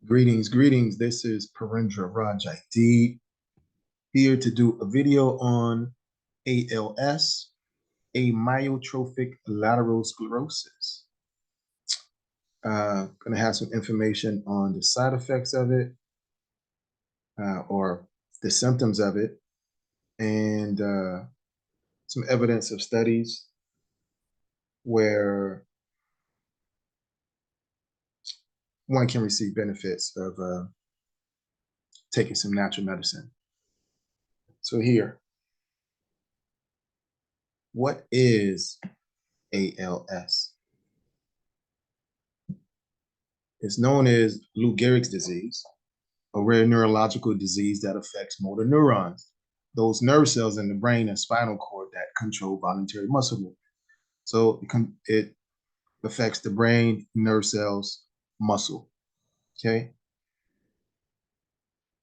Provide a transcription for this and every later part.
Greetings, greetings. This is Parindra-Ra here to do a video on ALS, amyotrophic lateral sclerosis. Going to have some information on the side effects of it, or the symptoms of it, and some evidence of studies where one can receive benefits of taking some natural medicine. So here, what is ALS? It's known as Lou Gehrig's disease, a rare neurological disease that affects motor neurons, those nerve cells in the brain and spinal cord that control voluntary muscle movement. So it affects the brain, nerve cells, muscle, okay?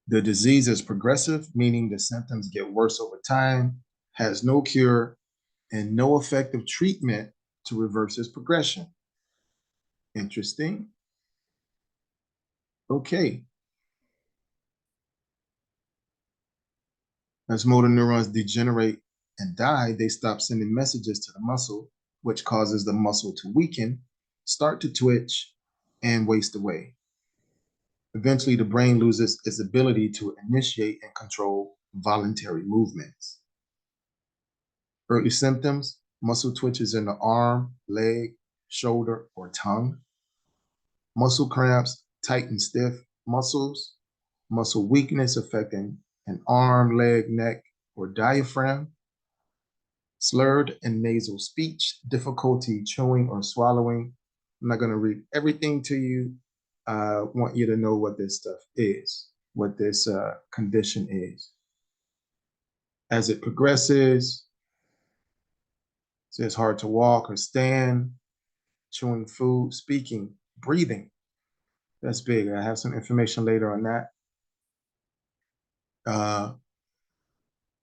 The disease is progressive, meaning the symptoms get worse over time, has no cure, and no effective treatment to reverse its progression. Interesting. Okay. As motor neurons degenerate and die, they stop sending messages to the muscle, which causes the muscle to weaken, start to twitch, and waste away. Eventually, the brain loses its ability to initiate and control voluntary movements. Early symptoms: muscle twitches in the arm, leg, shoulder, or tongue. Muscle cramps, tight and stiff muscles. Muscle weakness affecting an arm, leg, neck, or diaphragm. Slurred and nasal speech, difficulty chewing or swallowing. I'm not going to read everything to you. I want you to know what this stuff is, what this condition is. As it progresses, it's hard to walk or stand, chewing food, speaking, breathing. That's big. I have some information later on that.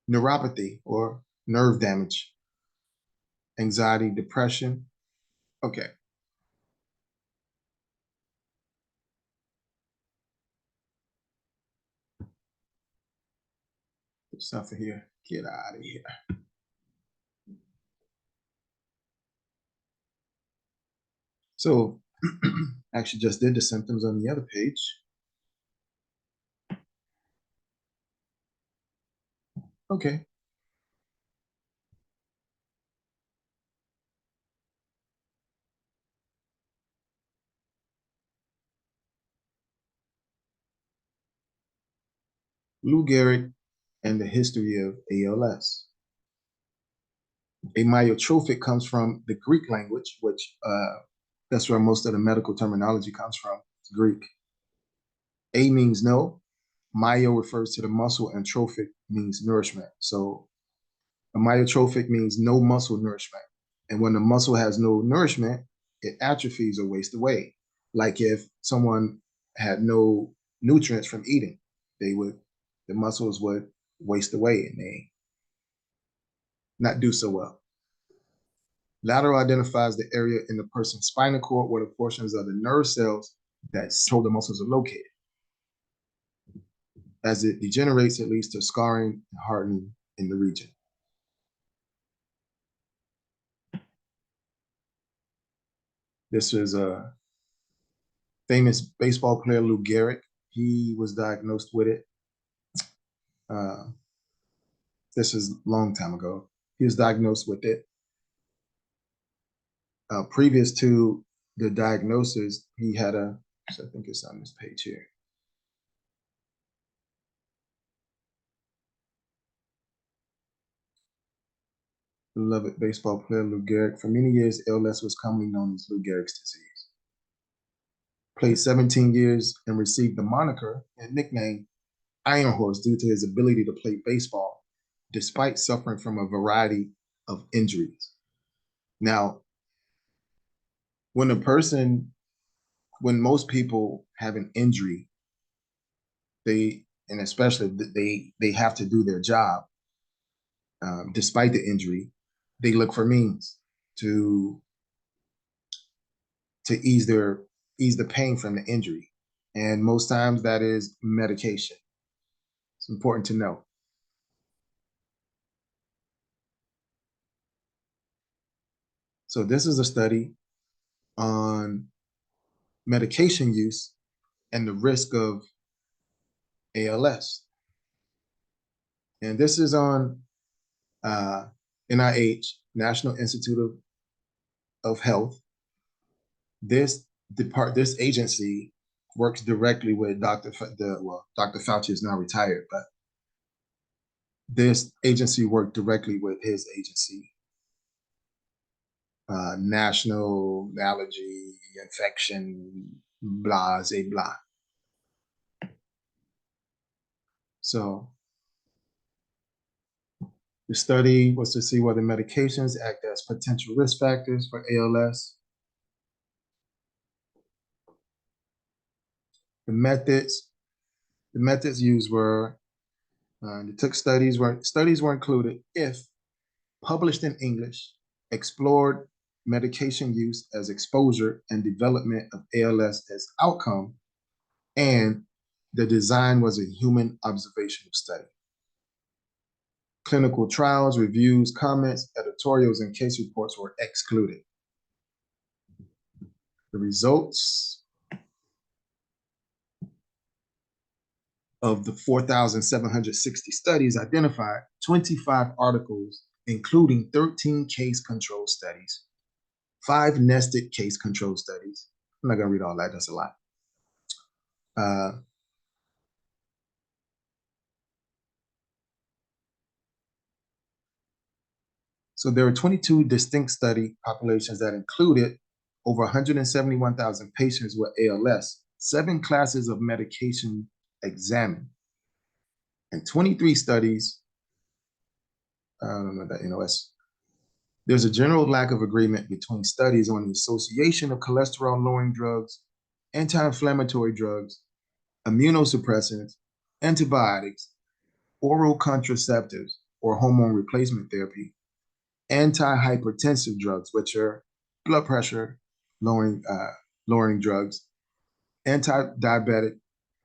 Neuropathy or nerve damage, anxiety, depression. Okay. There's something here. Get out of here. So actually just did the symptoms on the other page. Okay. Lou Gehrig and the history of ALS. Amyotrophic comes from the Greek language, which that's where most of the medical terminology comes from. It's Greek. A means no. Myo refers to the muscle, and trophic means nourishment. So amyotrophic means no muscle nourishment. And when the muscle has no nourishment, it atrophies or wastes away. Like if someone had no nutrients from eating, the muscles would waste away and they not do so well. Lateral identifies the area in the person's spinal cord where the portions of the nerve cells that control the muscles are located. As it degenerates, it leads to scarring and hardening in the region. This is a famous baseball player, Lou Gehrig. He was diagnosed with it. This is a long time ago. He was diagnosed with it. Previous to the diagnosis, he had I think it's on this page here. Beloved baseball player Lou Gehrig. For many years, ALS was commonly known as Lou Gehrig's disease. Played 17 years and received the moniker and nickname Iron Horse due to his ability to play baseball, despite suffering from a variety of injuries. Now, when most people have an injury, especially they have to do their job, despite the injury, they look for means to ease the pain from the injury. And most times that is medication. It's important to know. So this is a study on medication use and the risk of ALS. And this is on NIH, National Institute of Health. This agency works directly with Dr. Dr. Fauci is now retired, but this agency worked directly with his agency, National Allergy Infection, blah, blah. So the study was to see whether medications act as potential risk factors for ALS. The methods used were they took studies were included if published in English, explored medication use as exposure and development of ALS as outcome, and the design was a human observational study. Clinical trials, reviews, comments, editorials, and case reports were excluded. The results of the 4,760 studies identified 25 articles, including 13 case control studies, 5 nested case control studies. I'm not going to read all that, that's a lot. So there were 22 distinct study populations that included over 171,000 patients with ALS, 7 classes of medication examined, and 23 studies. I don't know that NOS. There's a general lack of agreement between studies on the association of cholesterol-lowering drugs, anti-inflammatory drugs, immunosuppressants, antibiotics, oral contraceptives, or hormone replacement therapy, anti-hypertensive drugs, which are blood pressure lowering drugs, anti-diabetic,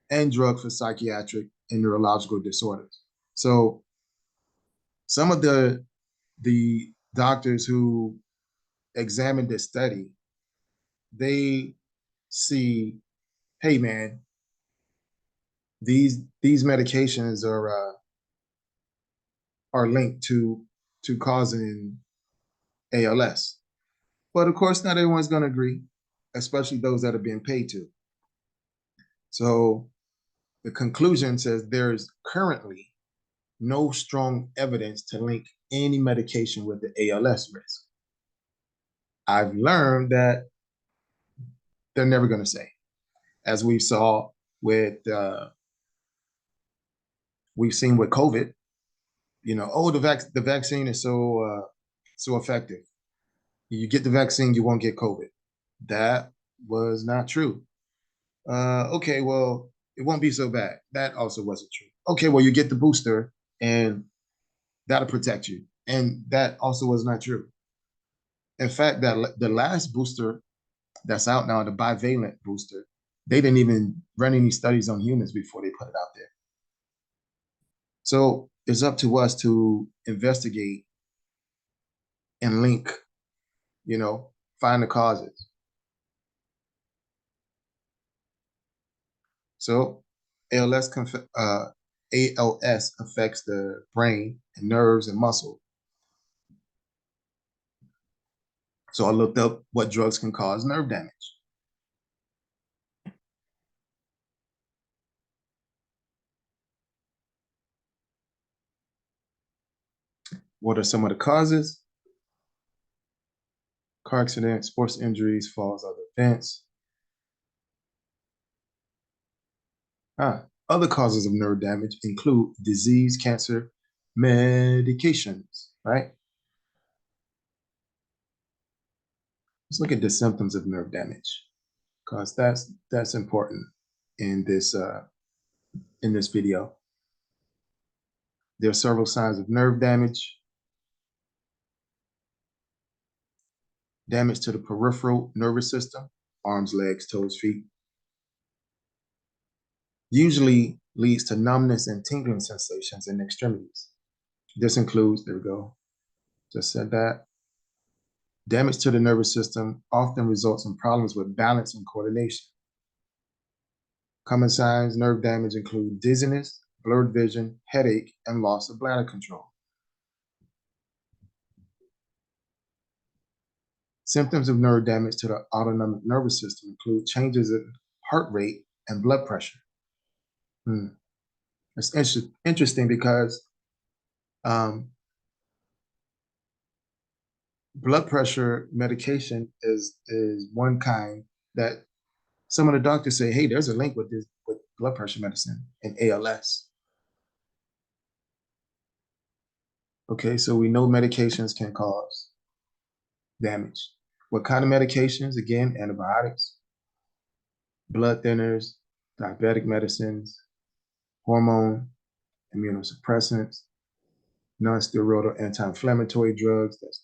and drugs for psychiatric and neurological disorders. So some of the doctors who examined this study, they see, hey man, these medications are linked to causing ALS. But of course, not everyone's going to agree, especially those that are being paid to. So the conclusion says there's currently no strong evidence to link any medication with the ALS risk. I've learned that they're never going to say, as we saw with we've seen with COVID. Oh, the vaccine is so effective. You get the vaccine, you won't get COVID. That was not true. Okay, well, it won't be so bad. That also wasn't true. Okay, well, you get the booster and that'll protect you. And that also was not true. In fact, that the last booster that's out now, the bivalent booster, they didn't even run any studies on humans before they put it out there. So it's up to us to investigate and link, find the causes. So ALS affects the brain and nerves and muscle. So I looked up what drugs can cause nerve damage. What are some of the causes? Car accidents, sports injuries, falls, other events. Other causes of nerve damage include disease, cancer, medications, right? Let's look at the symptoms of nerve damage, because that's important in this video. There are several signs of nerve damage. Damage to the peripheral nervous system, arms, legs, toes, feet. usually leads to numbness and tingling sensations in the extremities. This includes, there we go, just said that. Damage to the nervous system often results in problems with balance and coordination. Common signs nerve damage include dizziness, blurred vision, headache, and loss of bladder control. Symptoms of nerve damage to the autonomic nervous system include changes in heart rate and blood pressure. It's interesting because um, blood pressure medication is one kind that some of the doctors say, hey, there's a link with this with blood pressure medicine and ALS. Okay, so we know medications can cause damage. What kind of medications? Again, antibiotics, blood thinners, diabetic medicines, hormone, immunosuppressants, non-steroidal anti-inflammatory drugs, that's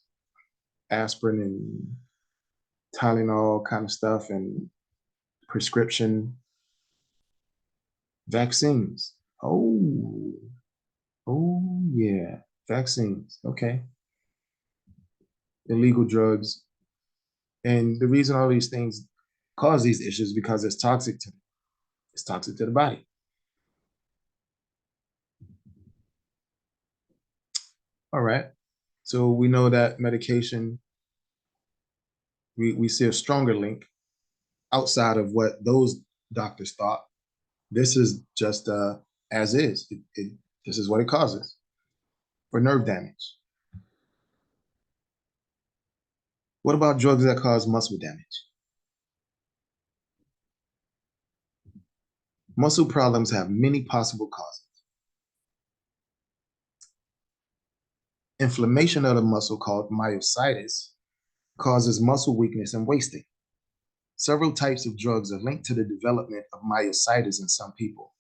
aspirin and Tylenol kind of stuff, and prescription vaccines. Oh yeah, vaccines. Okay. Illegal drugs. And the reason all these things cause these issues is because it's toxic to the body. All right. So we know that medication, we see a stronger link outside of what those doctors thought. This is just as is. This is what it causes for nerve damage. What about drugs that cause muscle damage? Muscle problems have many possible causes. Inflammation of the muscle, called myositis, causes muscle weakness and wasting. Several types of drugs are linked to the development of myositis in some people.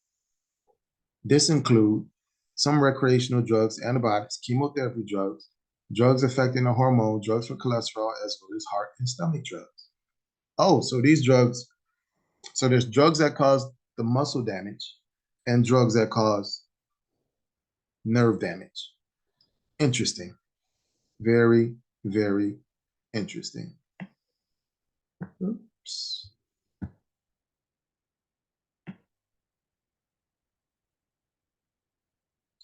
This include some recreational drugs, antibiotics, chemotherapy drugs, drugs affecting the hormone, drugs for cholesterol, as well as heart and stomach drugs. Oh, so these drugs, so there's drugs that cause the muscle damage and drugs that cause nerve damage. Interesting. Very, very interesting. Oops.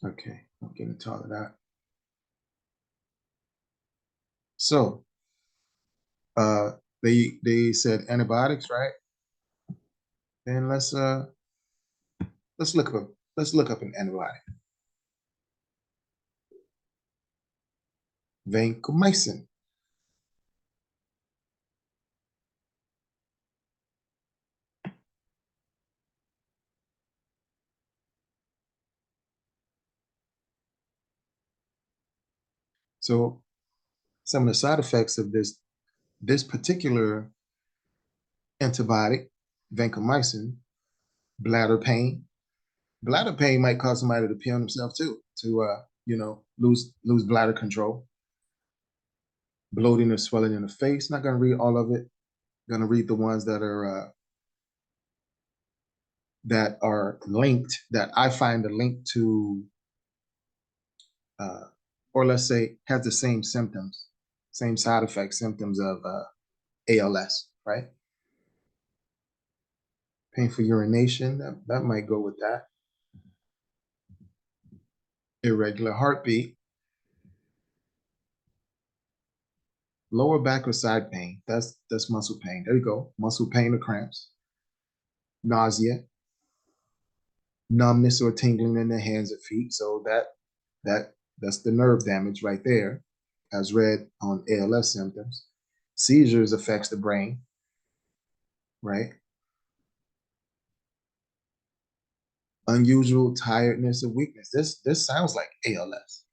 Okay, I'll get into all of that. So, uh, they said antibiotics, right? Then let's look up an antibiotic. Vancomycin. So some of the side effects of this particular antibiotic, vancomycin, bladder pain. Bladder pain might cause somebody to pee on themselves too, to lose bladder control. Bloating or swelling in the face. Not going to read all of it. Going to read the ones that are linked, that I find a link to, or let's say has the same symptoms, same side effect symptoms of ALS, right? Painful urination, that might go with that. Irregular heartbeat, lower back or side pain, that's muscle pain. There you go, muscle pain or cramps. Nausea, numbness or tingling in the hands or feet. So that's the nerve damage right there, as read on ALS symptoms. Seizures affects the brain, right? Unusual tiredness or weakness. This sounds like ALS.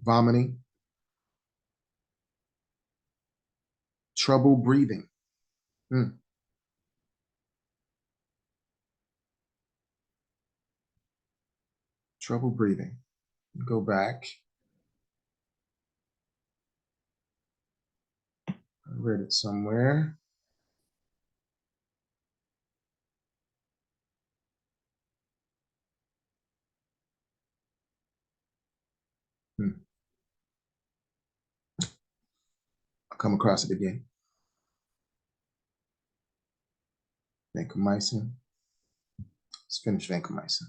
Vomiting, trouble breathing. Hmm. Trouble breathing. Go back. I read it somewhere. come across it again. Vancomycin. Let's finish vancomycin.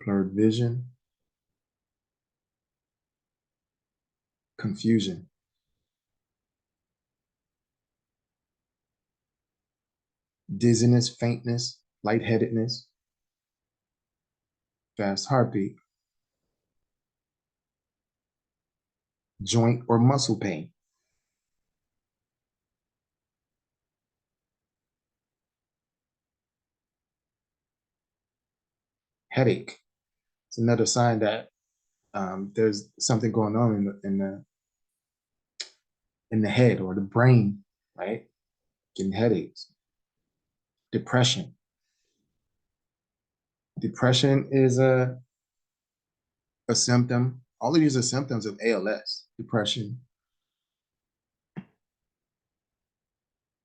Blurred vision. Confusion. Dizziness, faintness, lightheadedness, fast heartbeat, joint or muscle pain, headache. It's another sign that there's something going on in the head or the brain, right? Getting headaches. Depression. Depression is a symptom. All of these are symptoms of ALS. Depression,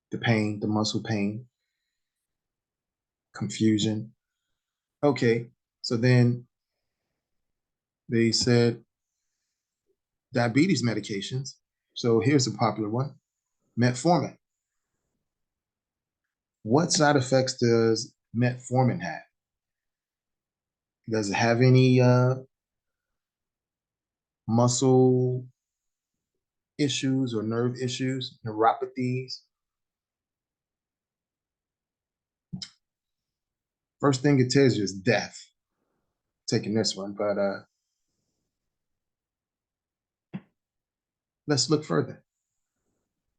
the pain, the muscle pain, confusion. Okay, so then they said diabetes medications. So here's a popular one, metformin. What side effects does metformin have? Does it have any muscle issues or nerve issues, neuropathies? First thing it tells you is death. Taking this one, but let's look further.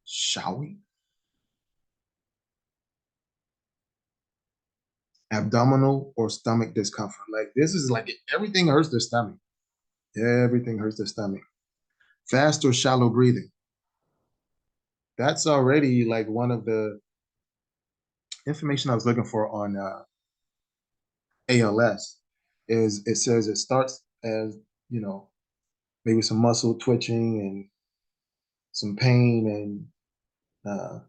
Shall we? Abdominal or stomach discomfort. Like this is like everything hurts the stomach. Everything hurts the stomach. Fast or shallow breathing. That's already like one of the information I was looking for on ALS. Is it says it starts as maybe some muscle twitching and some pain and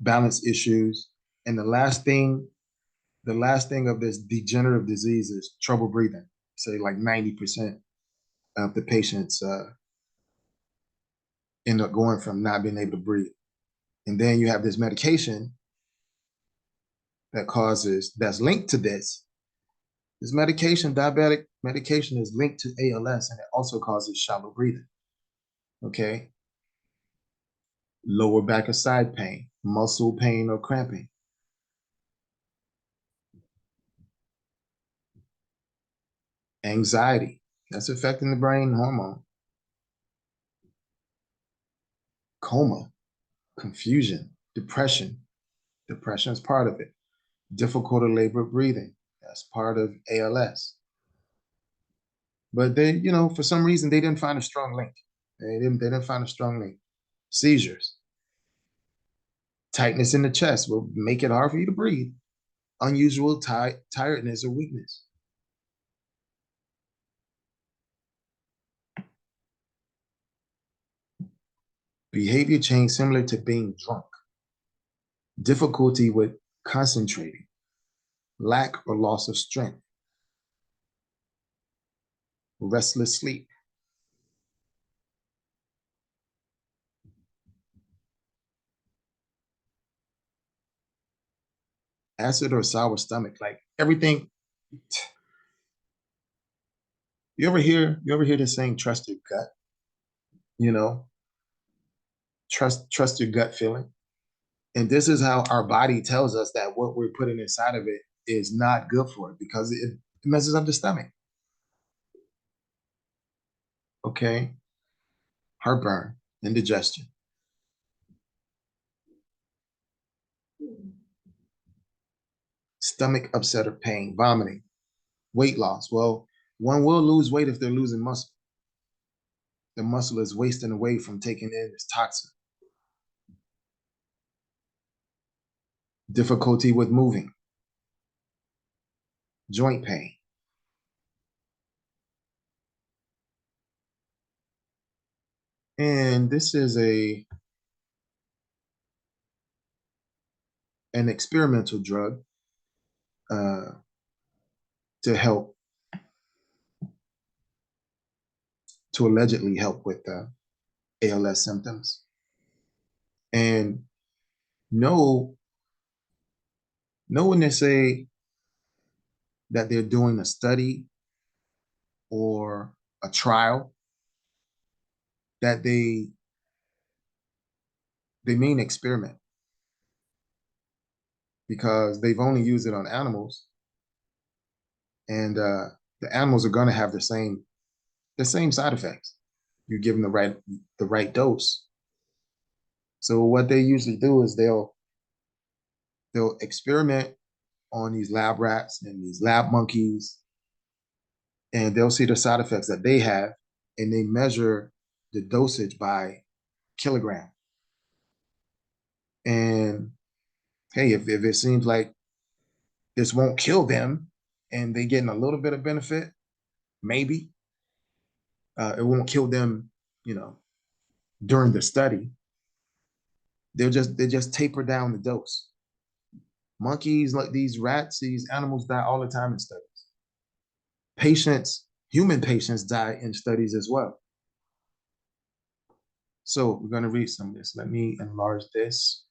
balance issues, and the last thing of this degenerative disease is trouble breathing. Say like 90% of the patients end up going from not being able to breathe. And then you have this medication that's linked to this. This medication, diabetic medication, is linked to ALS, and it also causes shallow breathing. Okay. Lower back or side pain, muscle pain or cramping. Anxiety, that's affecting the brain hormone. Coma, confusion, depression. Depression is part of it. Difficult or labored breathing, that's part of ALS. But they, for some reason, they didn't find a strong link. They didn't find a strong link. Seizures, tightness in the chest will make it hard for you to breathe. Unusual tiredness or weakness. Behavior change similar to being drunk. Difficulty with concentrating. Lack or loss of strength. Restless sleep. Acid or sour stomach. Like everything. You ever hear the saying, trust your gut? You know, trust your gut feeling. And this is how our body tells us that what we're putting inside of it is not good for it because it messes up the stomach. Okay. Heartburn, indigestion, stomach upset or pain, vomiting, weight loss. Well, one will lose weight if they're losing muscle. The muscle is wasting away from taking in its toxin. Difficulty with moving, joint pain. And this is an experimental drug uh, to help to allegedly help with ALS symptoms. And no, no when they say that they're doing a study or a trial, that they mean experiment, because they've only used it on animals, and the animals are going to have the same side effects. You give them the right dose. So what they usually do is they'll experiment on these lab rats and these lab monkeys, and they'll see the side effects that they have, and they measure the dosage by kilogram. And hey, if it seems like this won't kill them and they getting a little bit of benefit, maybe it won't kill them, you know, during the study. They just taper down the dose. Monkeys, like these rats, these animals die all the time in studies. Patients, human patients die in studies as well. So we're going to read some of this. Let me enlarge this.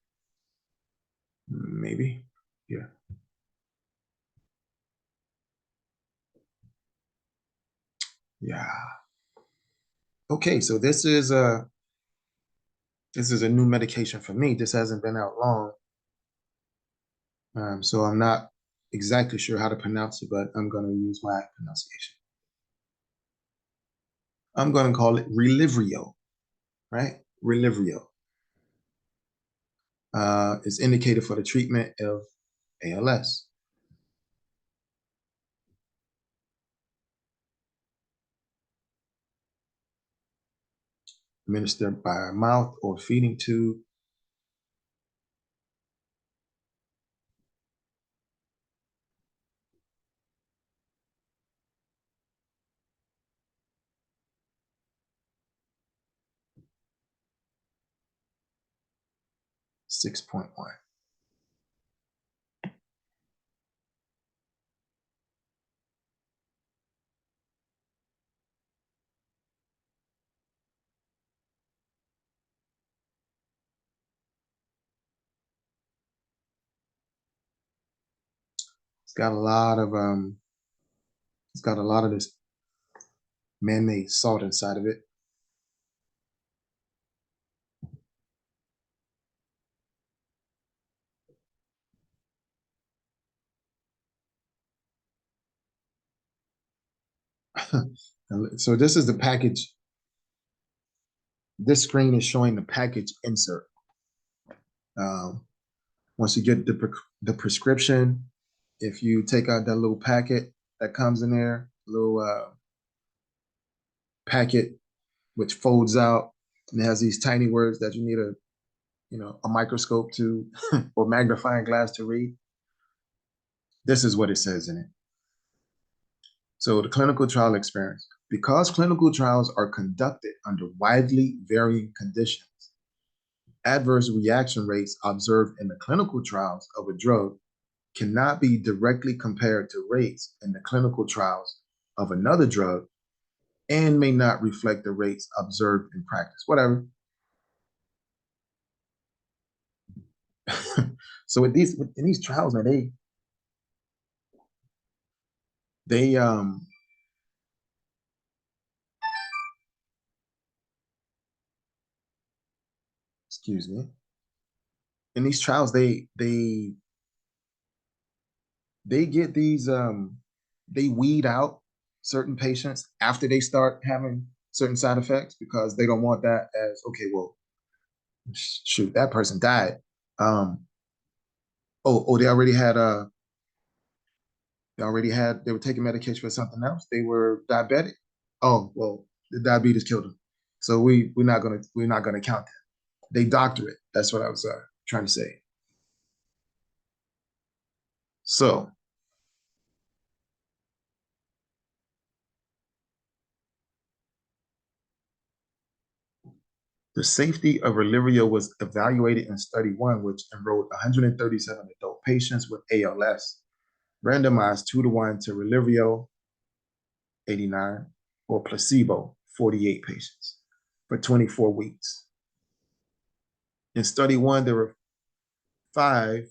Maybe. Yeah. Yeah. Okay, so this is a new medication for me. This hasn't been out long. So I'm not exactly sure how to pronounce it, but I'm going to use my pronunciation. I'm going to call it Relivrio, right? Relivrio. Is indicated for the treatment of ALS. Administered by mouth or feeding tube. 6.1. It's got a lot of it's got a lot of this man-made salt inside of it. So this is the package. This screen is showing the package insert. Um, Once you get the prescription, if you take out that little packet that comes in there, little packet which folds out and it has these tiny words that you need a microscope to or magnifying glass to read. This is what it says in it. So the clinical trial experience. Because clinical trials are conducted under widely varying conditions, adverse reaction rates observed in the clinical trials of a drug cannot be directly compared to rates in the clinical trials of another drug and may not reflect the rates observed in practice. Whatever. So in these trials, man, they excuse me. In these trials, they get these they weed out certain patients after they start having certain side effects because they don't want that as okay, well, shoot, that person died. Oh, they were taking medication for something else. They were diabetic. Oh, well, the diabetes killed them. So we're not gonna count that. They doctor it. That's what I was trying to say. So the safety of Relyvrio was evaluated in study one, which enrolled 137 adult patients with ALS, randomized 2-to-1 to Relyvrio 89 or placebo 48 patients for 24 weeks. In study one, there were 5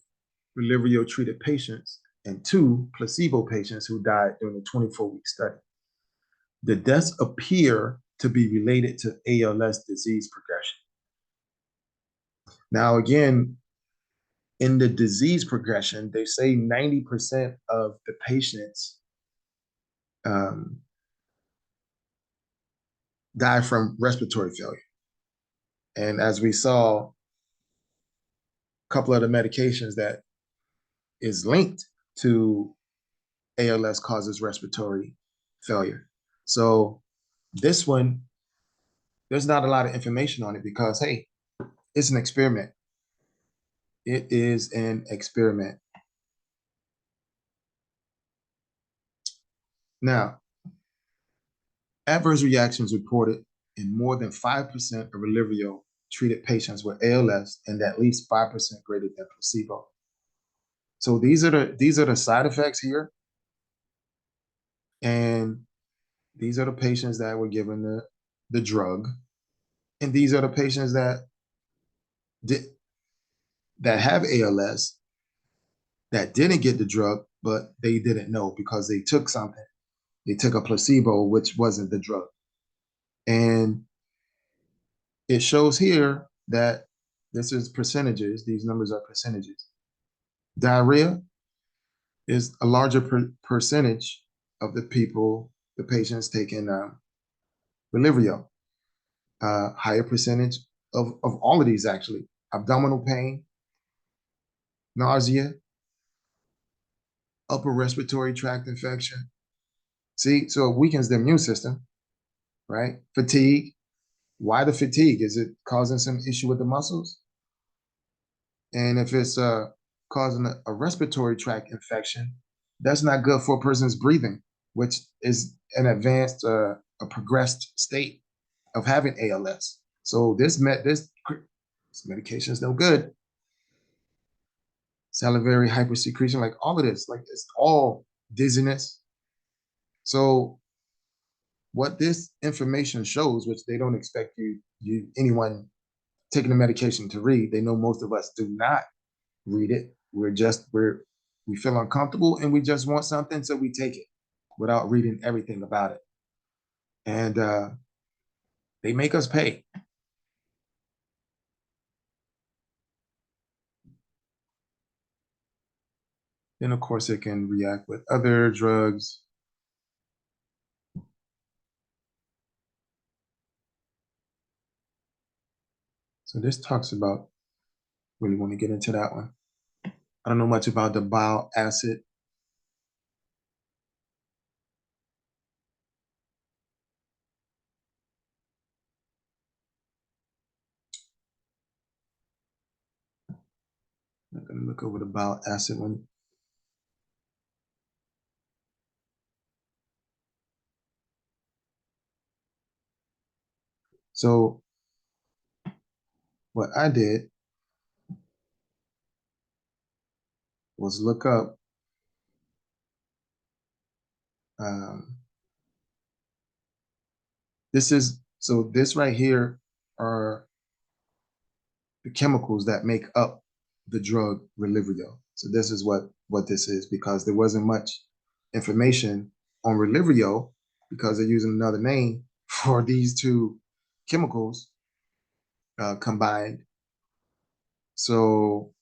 Relyvrio-treated patients and 2 placebo patients who died during the 24-week study. The deaths appear to be related to ALS disease progression. Now, again, in the disease progression, they say 90% of the patients die from respiratory failure. And as we saw, a couple of the medications that is linked to ALS causes respiratory failure. So this one, there's not a lot of information on it because, hey, it's an experiment. It is an experiment. Now, adverse reactions reported in more than 5% of Relyvrio treated patients with ALS and at least 5% greater than placebo. So these are the side effects here. And these are the patients that were given the drug. And these are the patients that have ALS that didn't get the drug, but they didn't know because they took something. They took a placebo, which wasn't the drug. And it shows here that this is percentages. These numbers are percentages. Diarrhea is a larger percentage of the patients taking Relyvrio. Higher percentage of all of these actually. Abdominal pain, nausea, upper respiratory tract infection. See, so it weakens the immune system, right? Fatigue. Why the fatigue? Is it causing some issue with the muscles? And if it's causing a respiratory tract infection, that's not good for a person's breathing, which is an advanced, a progressed state of having ALS. So this medication is no good. Salivary hypersecretion, like all of this, like it's all dizziness. So what this information shows, which they don't expect anyone taking the medication to read, they know most of us do not read it. We feel uncomfortable and we just want something, so we take it without reading everything about it. And they make us pay. Then of course it can react with other drugs. So this talks about, really want to get into that one. I don't know much about the bile acid. I'm going to look over the bile acid one. So what I did was look up this right here are the chemicals that make up the drug Relyvrio. So this is what this is, because there wasn't much information on Relyvrio because they're using another name for these two chemicals combined. So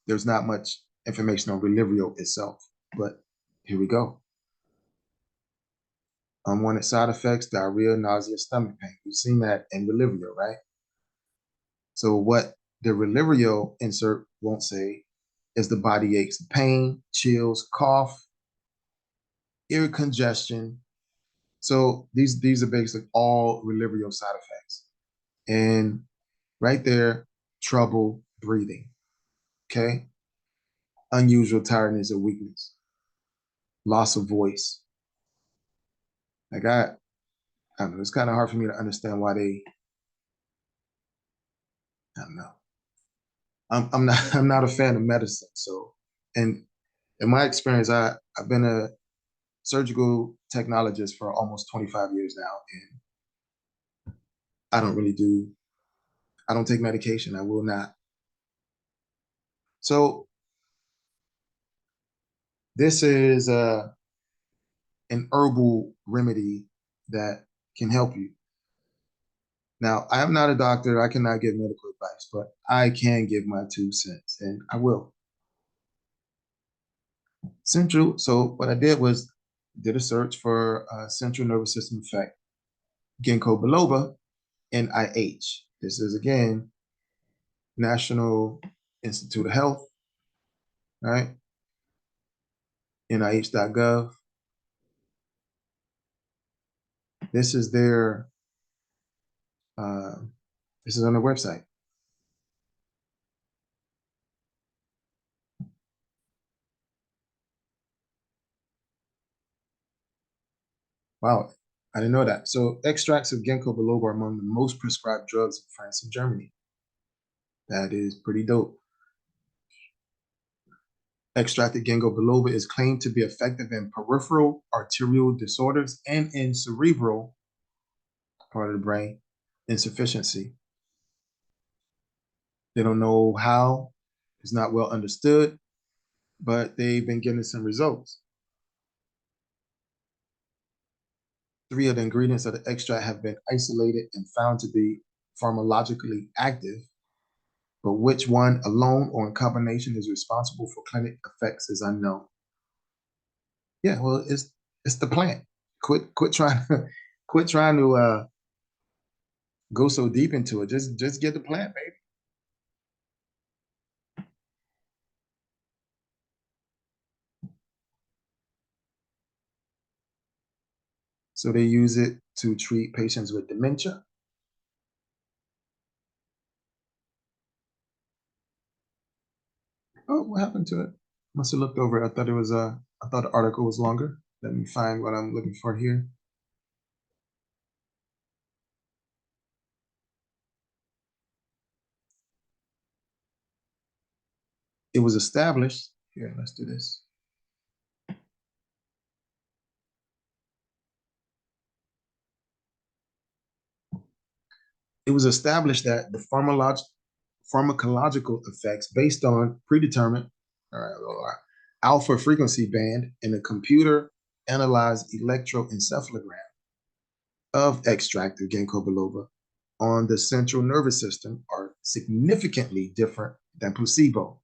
there's not much information on Relyvrio itself, but here we go. Unwanted side effects: diarrhea, nausea, stomach pain. We've seen that in Relyvrio, right? So what the Relyvrio insert won't say is the body aches, pain, chills, cough, ear congestion. So these are basically all Relyvrio side effects. And right there, trouble breathing, okay? Unusual tiredness or weakness, loss of voice. Like I don't know, it's kind of hard for me to understand why I don't know. I'm not I'm not a fan of medicine. So, and in my experience, I've been a surgical technologist for almost 25 years now, and I don't really I don't take medication. I will not. So this is an herbal remedy that can help you. Now, I am not a doctor. I cannot give medical advice, but I can give my 2 cents, and I will. So what I did was did a search for central nervous system effect, ginkgo biloba, NIH. This is again National Institute of Health, right? NIH.gov. This is their uh, this is on their website. Wow, I didn't know that. So extracts of ginkgo biloba are among the most prescribed drugs in France and Germany. That is pretty dope. Extracted ginkgo biloba is claimed to be effective in peripheral arterial disorders and in cerebral part of the brain insufficiency. They don't know how, it's not well understood, but they've been getting some results. 3 of the ingredients of the extract have been isolated and found to be pharmacologically active, but which one alone or in combination is responsible for clinic effects is unknown. Yeah, well, it's the plant. Quit trying to quit trying to go so deep into it. Just get the plant, baby. So they use it to treat patients with dementia. Oh, what happened to it? Must have looked over it. I thought it was I thought the article was longer. Let me find what I'm looking for here. It was established. Here, let's do this. It was established that the pharmacological effects based on predetermined alpha frequency band in a computer analyzed electroencephalogram of extracted ginkgo biloba on the central nervous system are significantly different than placebo,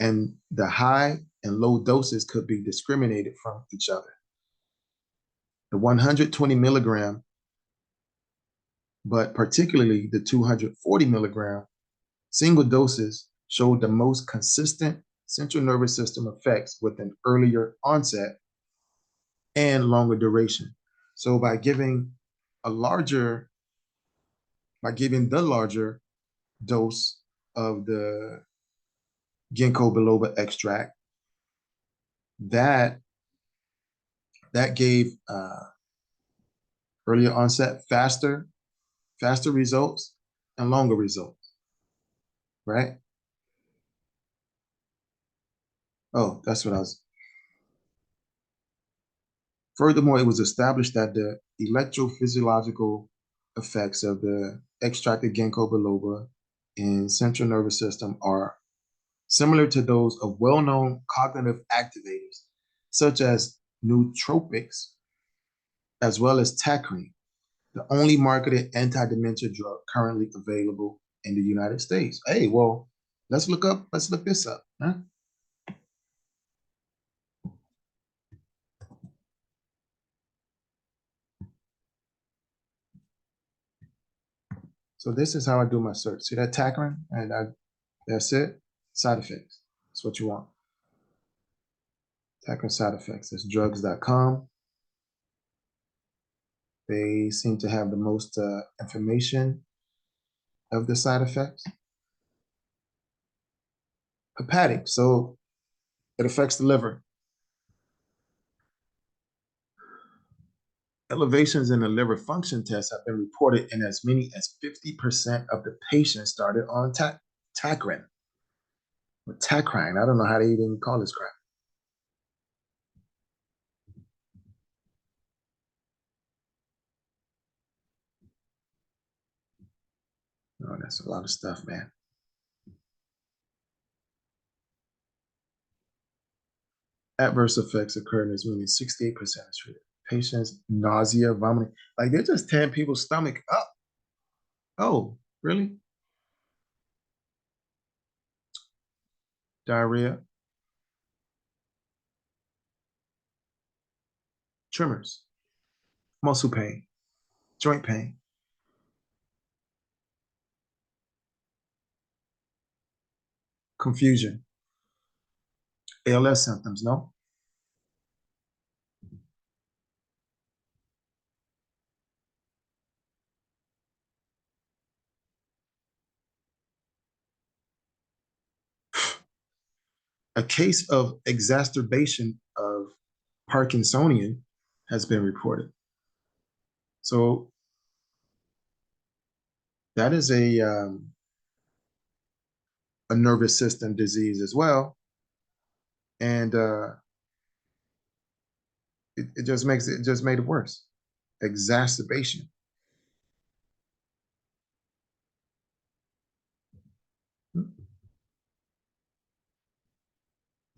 and the high and low doses could be discriminated from each other. The 120 milligram, but particularly the 240 milligram single doses showed the most consistent central nervous system effects with an earlier onset and longer duration. So a larger, by giving the larger dose of the ginkgo biloba extract, that that gave earlier onset, faster results, and longer results, right? Oh, that's what I was. Furthermore, it was established that the electrophysiological effects of the extracted ginkgo biloba in central nervous system are similar to those of well-known cognitive activators, such as nootropics, as well as tacrine, the only marketed anti-dementia drug currently available in the United States. Hey, well, let's look this up. Huh? So this is how I do my search. See that tacrine? That's it. Side effects. That's what you want. Tacrine side effects. That's drugs.com. They seem to have the most information of the side effects. Hepatic, so it affects the liver. Elevations in the liver function test have been reported in as many as 50% of the patients started on tacrine. Or tacrine, I don't know how they even call this crap. that's a lot of stuff, man. Adverse effects occur in as many as 68% of treated patients. Nausea, vomiting. Like they're just tearing people's stomach up. Oh, really? Diarrhea, tremors, muscle pain, joint pain, confusion, ALS symptoms, no? A case of exacerbation of Parkinsonian has been reported. So that is a nervous system disease as well. And it just makes it just made it worse. Exacerbation.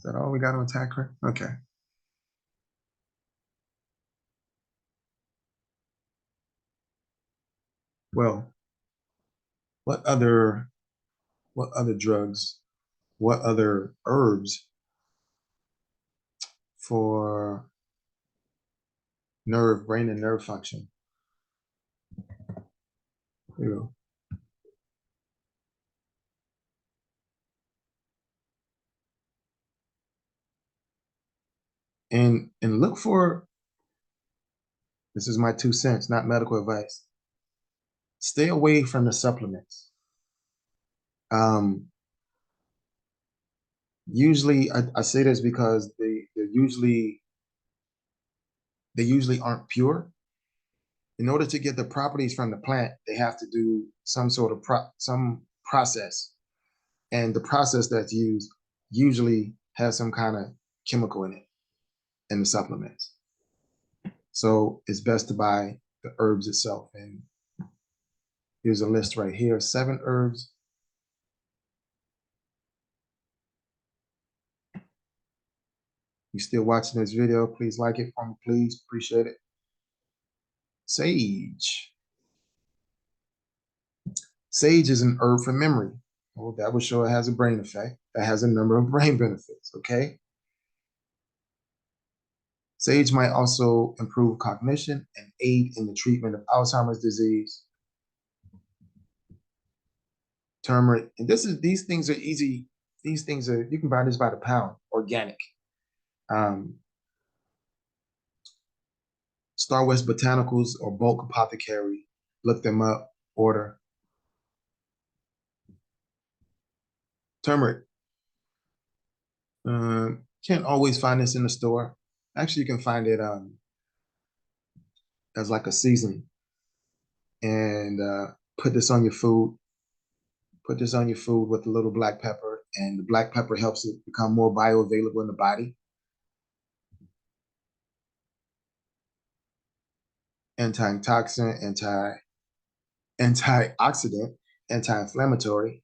Is that all we got on attack? Okay. Well, what other what other drugs, what other herbs for nerve, brain, and nerve function? You know, and look for, this is my 2 cents, not medical advice. Stay away from the supplements. Um, usually, I say this because they usually aren't pure. In order to get the properties from the plant, they have to do some sort of some process, and the process that's used usually has some kind of chemical in it in the supplements. So it's best to buy the herbs itself. And here's a list right here: 7 herbs. You still watching this video? Please like it for me, please. Appreciate it. Sage. Sage is an herb for memory. Well, that would show it has a brain effect. That has a number of brain benefits, okay? Sage might also improve cognition and aid in the treatment of Alzheimer's disease. Turmeric, and these things are easy. These things are, you can buy this by the pound, organic. Um, Star West Botanicals or Bulk Apothecary. Look them up, order. Turmeric. Can't always find this in the store. Actually, you can find it as like a seasoning. And put this on your food. Put this on your food with a little black pepper, and the black pepper helps it become more bioavailable in the body. Antitoxin, antioxidant, anti-inflammatory.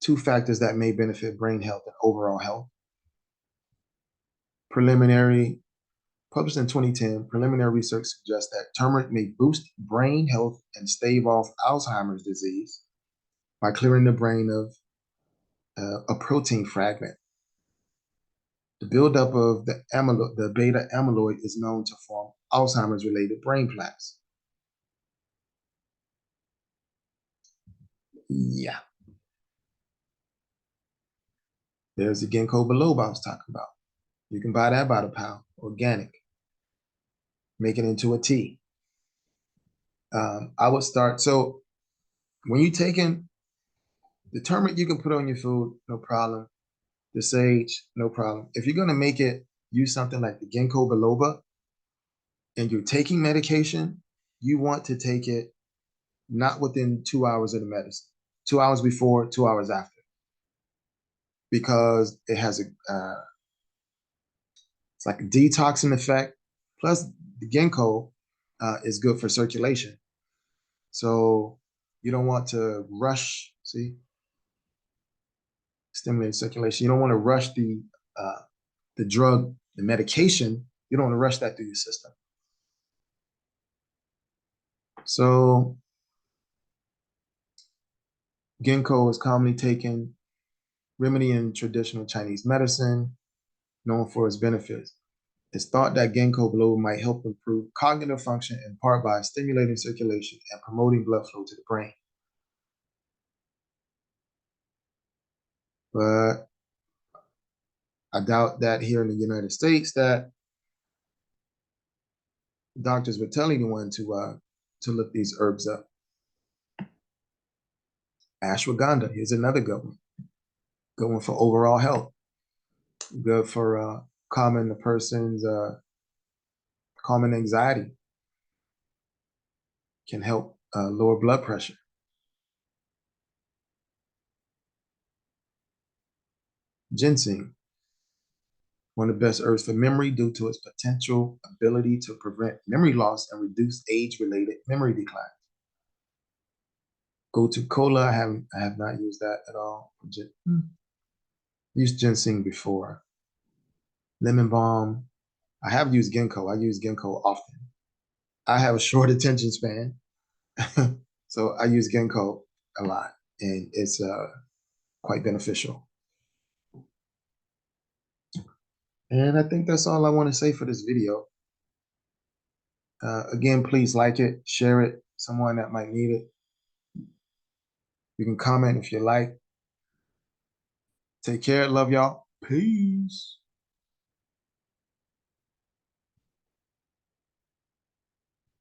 2 factors that may benefit brain health and overall health. Preliminary, published in 2010, preliminary research suggests that turmeric may boost brain health and stave off Alzheimer's disease by clearing the brain of a protein fragment. The buildup of the beta amyloid is known to form Alzheimer's-related brain plaques. Yeah, there's the ginkgo biloba I was talking about. You can buy that by the pound, organic. Make it into a tea. I would start. So when you're taking the turmeric, you can put on your food, no problem. The sage, no problem. If you're gonna make it, use something like the ginkgo biloba, and you're taking medication, you want to take it not within 2 hours of the medicine. 2 hours before, 2 hours after, because it has it's like a detoxing effect. Plus, the ginkgo is good for circulation. So You don't want to rush, see, stimulate circulation. You don't want to rush the drug, the medication. You don't want to rush that through your system. So ginkgo is commonly taken remedy in traditional Chinese medicine, known for its benefits. It's thought that ginkgo biloba might help improve cognitive function in part by stimulating circulation and promoting blood flow to the brain. But I doubt that here in the United States that doctors would tell anyone to look these herbs up. Ashwagandha, here's another good one. Good one for overall health. Good for calming the person's calming anxiety. Can help lower blood pressure. Ginseng, one of the best herbs for memory due to its potential ability to prevent memory loss and reduce age-related memory decline. Gotu kola, I have not used that at all. Used ginseng before. Lemon balm, I have used ginkgo. I use ginkgo often. I have a short attention span, so I use ginkgo a lot, and it's quite beneficial. And I think that's all I want to say for this video. Again, please like it, share it, someone that might need it. You can comment if you like. Take care. Love y'all. Peace.